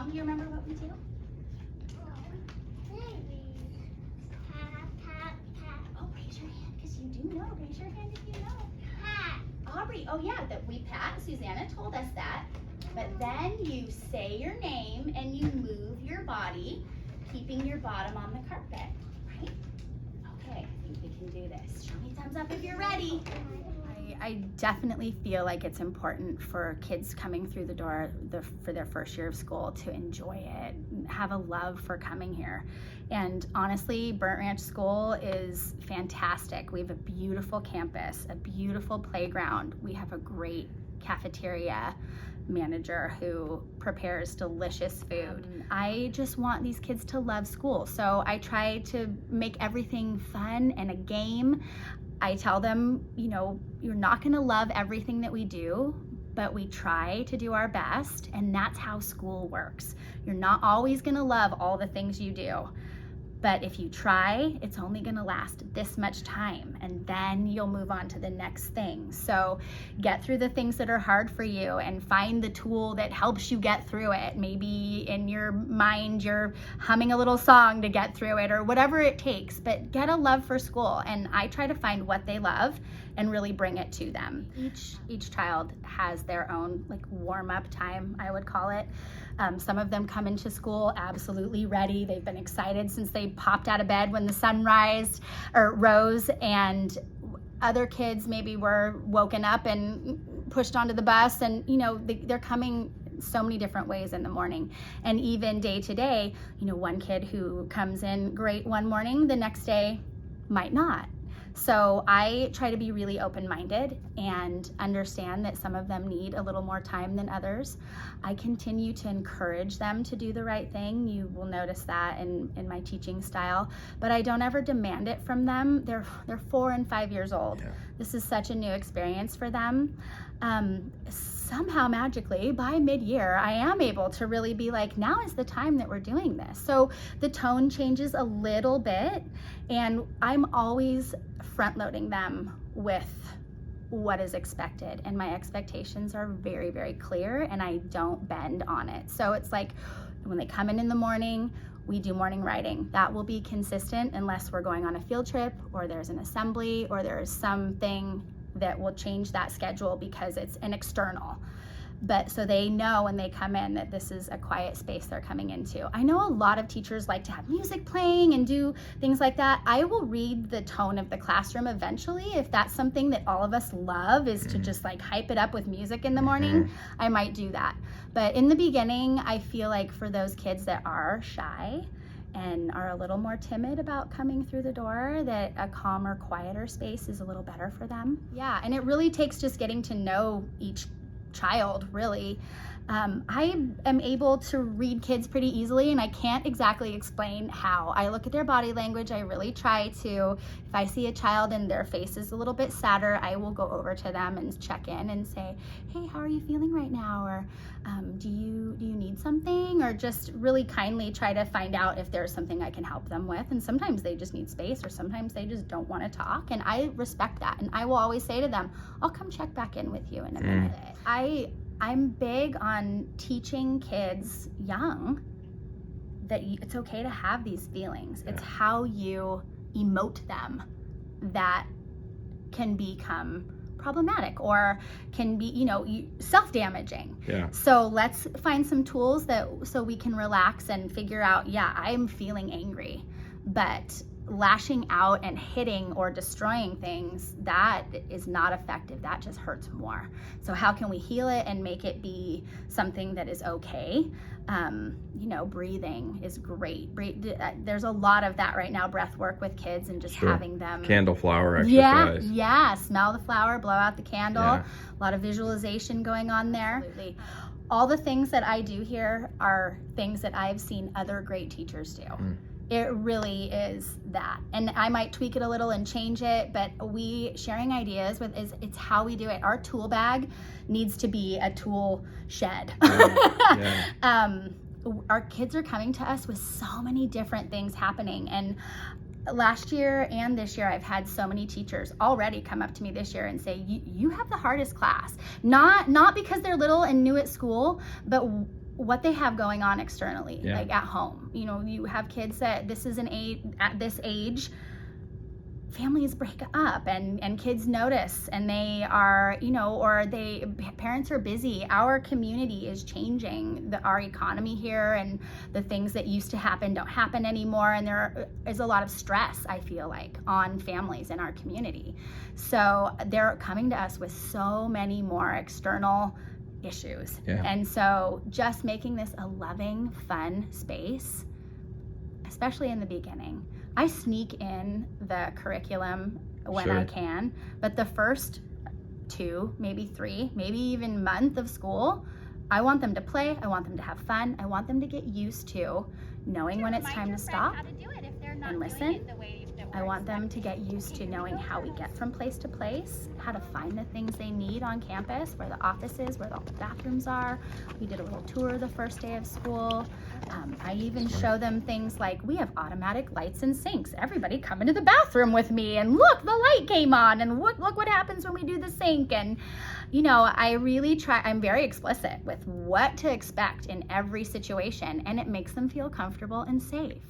song. Do you remember what we do? Oh, raise your hand because you do know. Raise your hand if you know. Aubrey, oh yeah, that we pat. Susanna told us that. But then you say your name and you move your body, keeping your bottom on the carpet, right? Okay, I think we can do this. Show me thumbs up if you're ready. I definitely feel like it's important for kids coming through the door for their first year of school to enjoy it, have a love for coming here. And honestly, Burnt Ranch School is fantastic. We have a beautiful campus, a beautiful playground. We have a great cafeteria manager who prepares delicious food. I just want these kids to love school. So I try to make everything fun and a game. I tell them, you know, you're not gonna love everything that we do, but we try to do our best, and that's how school works. You're not always gonna love all the things you do, but if you try, it's only gonna last this much time, and then you'll move on to the next thing. So get through the things that are hard for you and find the tool that helps you get through it. Maybe in your mind, you're humming a little song to get through it or whatever it takes, but get a love for school. And I try to find what they love and really bring it to them. Each child has their own like warm-up time, I would call it. Some of them come into school absolutely ready. They've been excited since they popped out of bed when the sun rose, and other kids maybe were woken up and pushed onto the bus, and you know, they're coming so many different ways in the morning. And even day to day, you know, one kid who comes in great one morning, the next day might not. So I try to be really open-minded and understand that some of them need a little more time than others. I continue to encourage them to do the right thing. You will notice that in my teaching style, but I don't ever demand it from them. They're 4 and 5 years old. Yeah. This is such a new experience for them. Somehow magically by mid-year, I am able to really be like, now is the time that we're doing this. So the tone changes a little bit, and I'm always front-loading them with what is expected, and my expectations are very, very clear, and I don't bend on it. So it's like when they come in the morning, we do morning writing. That will be consistent unless we're going on a field trip or there's an assembly or there's something that will change that schedule because it's an external. But so they know when they come in that this is a quiet space they're coming into. I know a lot of teachers like to have music playing and do things like that. I will read the tone of the classroom eventually. If that's something that all of us love, is to just like hype it up with music in the morning, I might do that. But in the beginning, I feel like for those kids that are shy and are a little more timid about coming through the door, that a calmer, quieter space is a little better for them. Yeah, and it really takes just getting to know each child, really. I am able to read kids pretty easily, and I can't exactly explain how. I look at their body language. I really try to. If I see a child and their face is a little bit sadder, I will go over to them and check in and say, hey, how are you feeling right now? Or do you need something? Or just really kindly try to find out if there's something I can help them with. And sometimes they just need space, or sometimes they just don't want to talk, and I respect that. And I will always say to them, I'll come check back in with you in a minute. I'm big on teaching kids young that it's okay to have these feelings. Yeah. It's how you emote them that can become problematic or can be, you know, self-damaging. Yeah. So let's find some tools so we can relax and figure out, yeah, I'm feeling angry, but lashing out and hitting or destroying things, that is not effective. That just hurts more. So how can we heal it and make it be something that is okay? You know, breathing is great. There's a lot of that right now, breath work with kids, and just having them candle flower exercise. Yeah, smell the flower, blow out the candle. Yeah. A lot of visualization going on there. Absolutely. All the things that I do here are things that I've seen other great teachers do. It really is that. And I might tweak it a little and change it, but sharing ideas it's how we do it. Our tool bag needs to be a tool shed. Our kids are coming to us with so many different things happening. And last year and this year, I've had so many teachers already come up to me this year and say, you have the hardest class. Not because they're little and new at school, but what they have going on externally, Yeah. like at home. You know, you have kids that at this age, families break up and kids notice, and they are, you know, or parents are busy. Our community is changing, our economy here, and the things that used to happen don't happen anymore, and there is a lot of stress, I feel like, on families in our community. So they're coming to us with so many more external issues. Yeah. And so just making this a loving, fun space, especially in the beginning. I sneak in the curriculum when I can, but the first 2, maybe 3, maybe even month of school, I want them to play, I want them to have fun, I want them to get used to knowing when it's time to stop and listen. I want them to get used to knowing how we get from place to place, how to find the things they need on campus, where the office is, where the bathrooms are. We did a little tour the first day of school. I even show them things like, we have automatic lights and sinks. Everybody come into the bathroom with me, and look, the light came on, and look what happens when we do the sink. And you know, I really I'm very explicit with what to expect in every situation, and it makes them feel comfortable and safe.